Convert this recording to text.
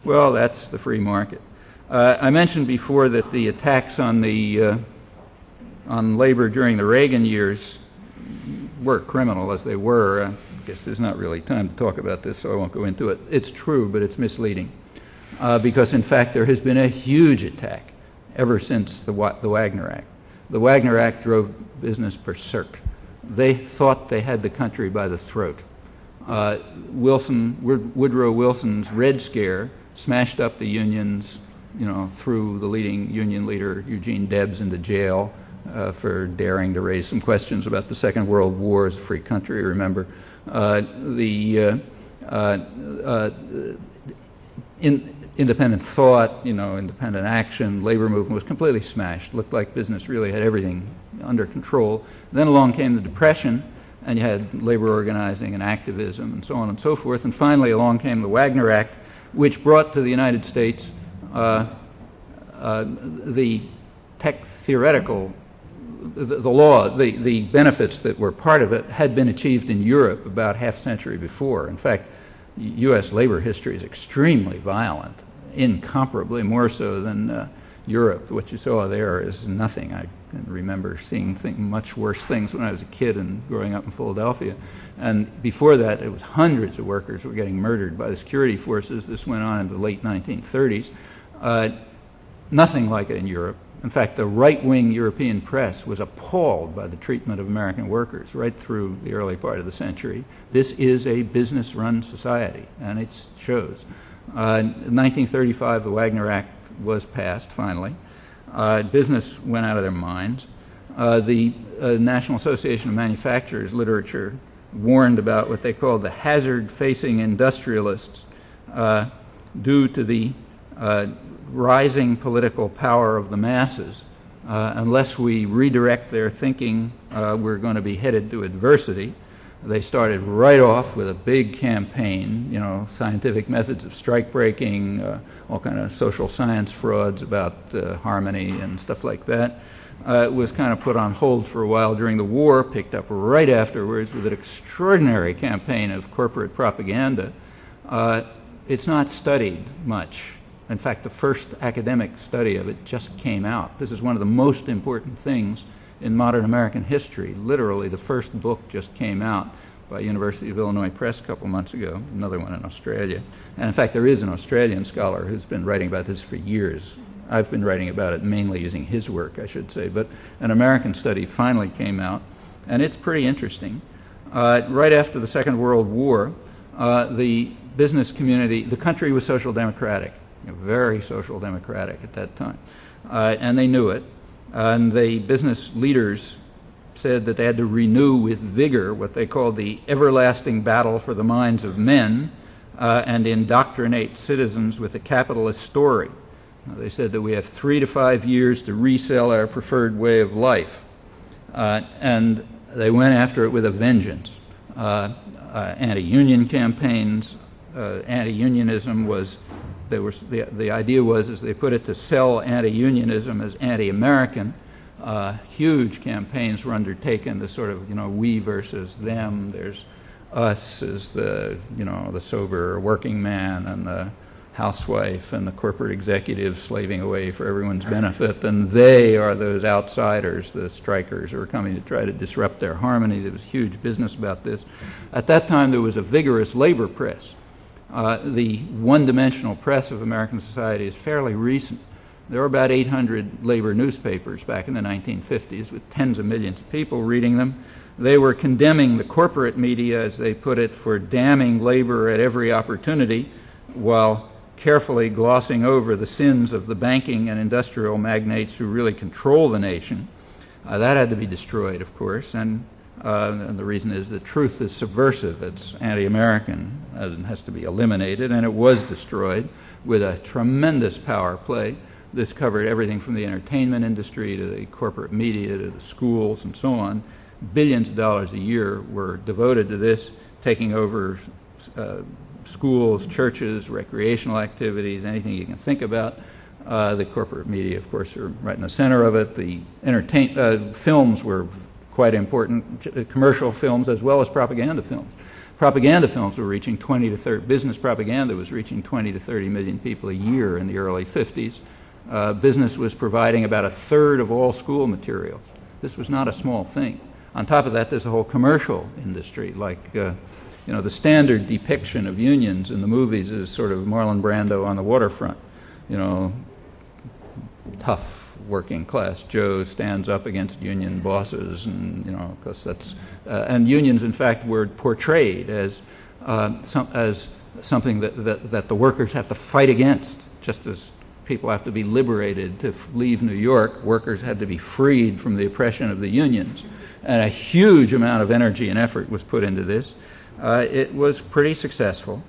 Well, that's the free market. I mentioned before that the attacks on labor during the Reagan years were criminal as they were. I guess there's not really time to talk about this, so I won't go into it. It's true, but it's misleading. Because, in fact, there has been a huge attack ever since the Wagner Act. The Wagner Act drove business berserk. They thought they had the country by the throat. Woodrow Wilson's Red Scare smashed up the unions, threw the leading union leader, Eugene Debs, into jail for daring to raise some questions about the Second World War as a free country, remember. Independent thought, independent action, labor movement was completely smashed. Looked like business really had everything under control. Then along came the Depression, and you had labor organizing and activism and so on and so forth. And finally along came the Wagner Act, which brought to the United States the theoretical, the law, the benefits that were part of it had been achieved in Europe about half a century before. In fact, U.S. labor history is extremely violent, incomparably more so than Europe. What you saw there is nothing. I can remember seeing much worse things when I was a kid and growing up in Philadelphia. And before that, it was hundreds of workers were getting murdered by the security forces. This went on in the late 1930s. Nothing like it in Europe. In fact, the right-wing European press was appalled by the treatment of American workers right through the early part of the century. This is a business-run society, and it shows. In 1935, the Wagner Act was passed, finally. Business went out of their minds. The National Association of Manufacturers literature warned about what they called the hazard facing industrialists due to the rising political power of the masses. Unless we redirect their thinking, we're going to be headed to adversity. They started right off with a big campaign, scientific methods of strike breaking, all kind of social science frauds about harmony and stuff like that. It was kind of put on hold for a while during the war, picked up right afterwards with an extraordinary campaign of corporate propaganda. It's not studied much. In fact, the first academic study of it just came out. This is one of the most important things in modern American history. Literally, the first book just came out by University of Illinois Press a couple months ago, another one in Australia. And in fact, there is an Australian scholar who's been writing about this for years. I've been writing about it mainly using his work, I should say. But an American study finally came out, and it's pretty interesting. Right after the Second World War, the business community, the country was social democratic. Very social democratic at that time. And they knew it. And the business leaders said that they had to renew with vigor what they called the everlasting battle for the minds of men and indoctrinate citizens with the capitalist story. They said that we have 3 to 5 years to resell our preferred way of life. And they went after it with a vengeance. Anti-union campaigns, anti-unionism was... The idea was, as they put it, to sell anti-unionism as anti-American. Huge campaigns were undertaken, the sort of, we versus them. There's us as the sober working man and the housewife and the corporate executive slaving away for everyone's benefit. And they are those outsiders, the strikers who are coming to try to disrupt their harmony. There was huge business about this. At that time, there was a vigorous labor press. The one-dimensional press of American society is fairly recent. There were about 800 labor newspapers back in the 1950s with tens of millions of people reading them. They were condemning the corporate media, as they put it, for damning labor at every opportunity, while carefully glossing over the sins of the banking and industrial magnates who really control the nation. That had to be destroyed, of course, and the reason is that truth is subversive. It's anti-American and has to be eliminated, and it was destroyed with a tremendous power play. This covered everything from the entertainment industry to the corporate media to the schools and so on. Billions of dollars a year were devoted to this, taking over schools, churches, recreational activities, anything you can think about. The corporate media, of course, are right in the center of it. The films were quite important, commercial films as well as propaganda films. Propaganda films were reaching 20 to 30, business propaganda was reaching 20 to 30 million people a year in the early 50s. Business was providing about a third of all school materials. This was not a small thing. On top of that, there's a whole commercial industry, like the standard depiction of unions in the movies is sort of Marlon Brando on the waterfront. Tough working class Joe stands up against union bosses, and because that's and unions, in fact, were portrayed as something that the workers have to fight against, just as people have to be liberated to leave New York. Workers had to be freed from the oppression of the unions, and a huge amount of energy and effort was put into this. It was pretty successful.